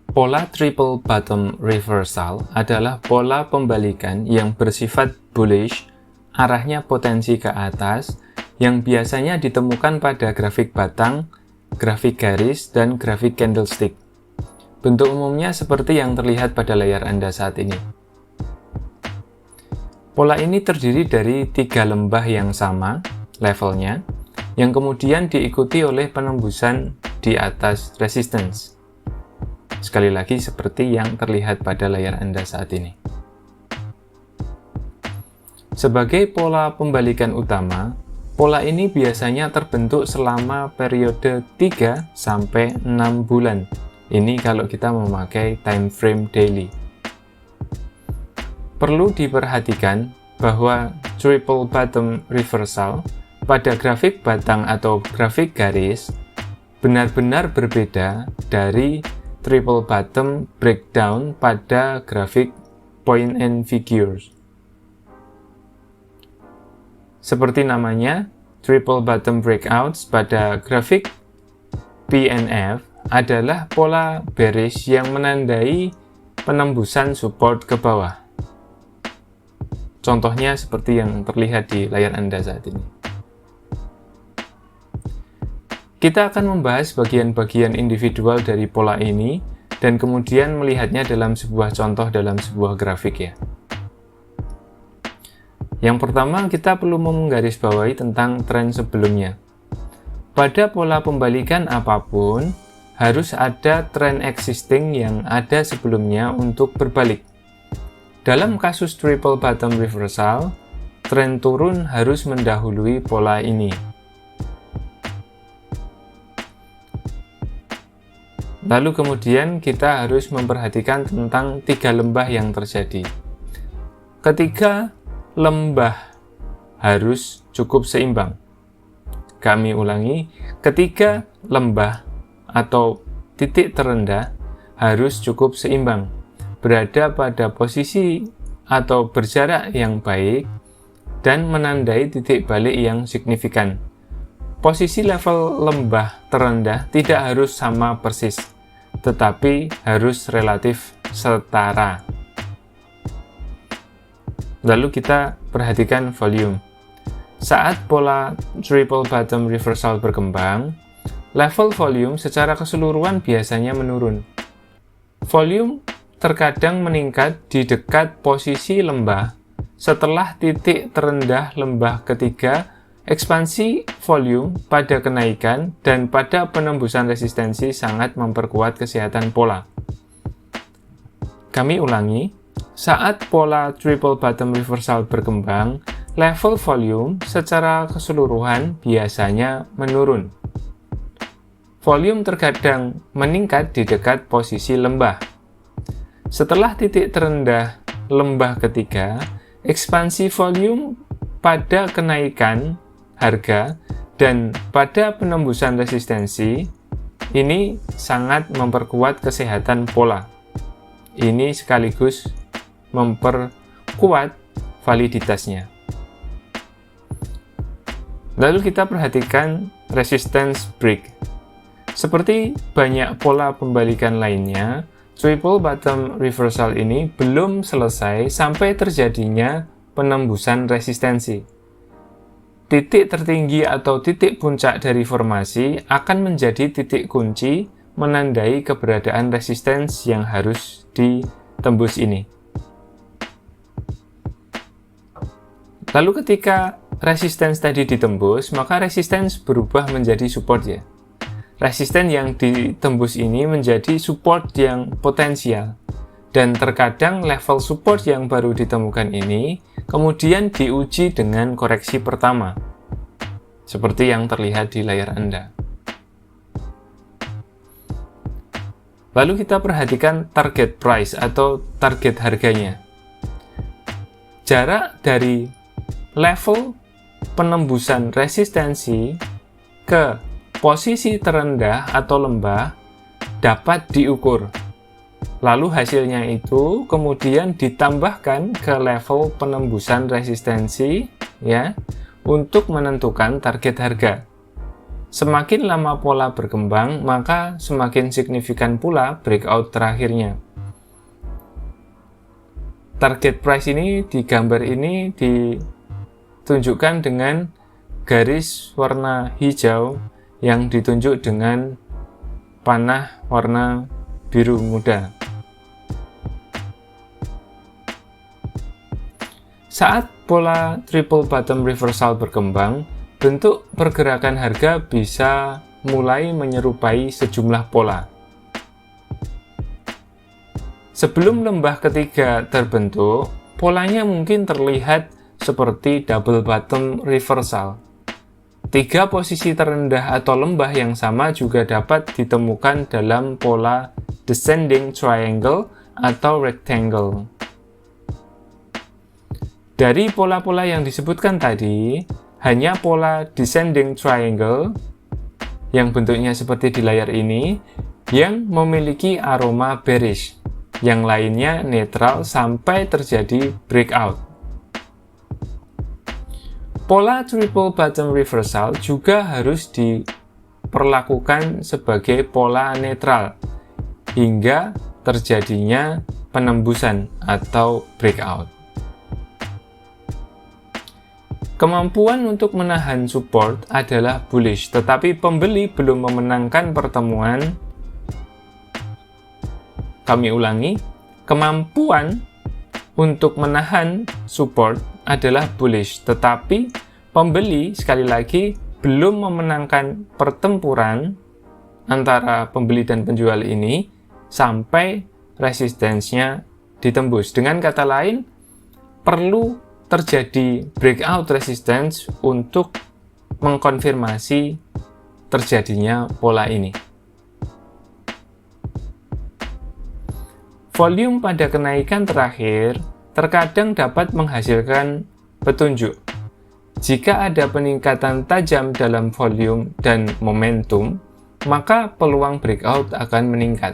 Pola triple bottom reversal adalah pola pembalikan yang bersifat bullish, arahnya potensi ke atas, yang biasanya ditemukan pada grafik batang, grafik garis, dan grafik candlestick. Bentuk umumnya seperti yang terlihat pada layar Anda saat ini. Pola ini terdiri dari 3 lembah yang sama levelnya, yang kemudian diikuti oleh penembusan di atas resistance. Sekali lagi seperti yang terlihat pada layar Anda saat ini. Sebagai pola pembalikan utama, pola ini biasanya terbentuk selama periode 3-6 bulan. Ini kalau kita memakai time frame daily. Perlu diperhatikan bahwa triple bottom reversal pada grafik batang atau grafik garis benar-benar berbeda dari triple bottom breakdown pada grafik point and figures. Seperti namanya, triple bottom breakouts pada grafik PNF adalah pola bearish yang menandai penembusan support ke bawah. Contohnya seperti yang terlihat di layar Anda saat ini. Kita akan membahas bagian-bagian individual dari pola ini dan kemudian melihatnya dalam sebuah contoh dalam sebuah grafik ya. Yang pertama, kita perlu menggarisbawahi tentang tren sebelumnya. Pada pola pembalikan apapun, harus ada tren existing yang ada sebelumnya untuk berbalik. Dalam kasus triple bottom reversal, tren turun harus mendahului pola ini. Lalu kemudian kita harus memperhatikan tentang 3 lembah yang terjadi. Ketiga lembah harus cukup seimbang. Kami ulangi, ketiga lembah atau titik terendah harus cukup seimbang, berada pada posisi atau berjarak yang baik, dan menandai titik balik yang signifikan. Posisi level lembah terendah tidak harus sama persis, tetapi harus relatif setara. Lalu kita perhatikan volume. Saat pola triple bottom reversal berkembang, level volume secara keseluruhan biasanya menurun. Volume terkadang meningkat di dekat posisi lembah. Setelah titik terendah lembah ketiga, ekspansi volume pada kenaikan dan pada penembusan resistensi sangat memperkuat kesehatan pola. Kami ulangi, saat pola triple bottom reversal berkembang, level volume secara keseluruhan biasanya menurun. Volume terkadang meningkat di dekat posisi lembah. Setelah titik terendah lembah ketiga, ekspansi volume pada kenaikan harga dan pada penembusan resistensi ini sangat memperkuat kesehatan pola. Ini sekaligus memperkuat validitasnya. Lalu kita perhatikan resistance break. Seperti banyak pola pembalikan lainnya, triple bottom reversal ini belum selesai sampai terjadinya penembusan resistensi. Titik tertinggi atau titik puncak dari formasi akan menjadi titik kunci menandai keberadaan resistance yang harus ditembus ini. Lalu ketika resistance tadi ditembus, maka resistance berubah menjadi support ya. Resistance yang ditembus ini menjadi support yang potensial. Dan terkadang level support yang baru ditemukan ini kemudian diuji dengan koreksi pertama, seperti yang terlihat di layar Anda. Lalu kita perhatikan target price atau target harganya. Jarak dari level penembusan resistensi ke posisi terendah atau lembah dapat diukur. Lalu hasilnya itu kemudian ditambahkan ke level penembusan resistensi ya untuk menentukan target harga. Semakin lama pola berkembang, maka semakin signifikan pula breakout terakhirnya. Target price ini di gambar ini ditunjukkan dengan garis warna hijau yang ditunjuk dengan panah warna biru muda. Saat pola triple bottom reversal berkembang, bentuk pergerakan harga bisa mulai menyerupai sejumlah pola. Sebelum lembah ketiga terbentuk, polanya mungkin terlihat seperti double bottom reversal. 3 posisi terendah atau lembah yang sama juga dapat ditemukan dalam pola descending triangle atau rectangle. Dari pola-pola yang disebutkan tadi, hanya pola descending triangle yang bentuknya seperti di layar ini yang memiliki aroma bearish. Yang lainnya netral sampai terjadi breakout. Pola triple bottom reversal juga harus diperlakukan sebagai pola netral hingga terjadinya penembusan atau breakout. Kemampuan untuk menahan support adalah bullish, tetapi pembeli belum memenangkan pertemuan. Kami ulangi, kemampuan untuk menahan support adalah bullish, tetapi pembeli sekali lagi belum memenangkan pertempuran antara pembeli dan penjual ini sampai resistensinya ditembus. Dengan kata lain, perlu terjadi breakout resistance untuk mengkonfirmasi terjadinya pola ini. Volume pada kenaikan terakhir terkadang dapat menghasilkan petunjuk. Jika ada peningkatan tajam dalam volume dan momentum, maka peluang breakout akan meningkat.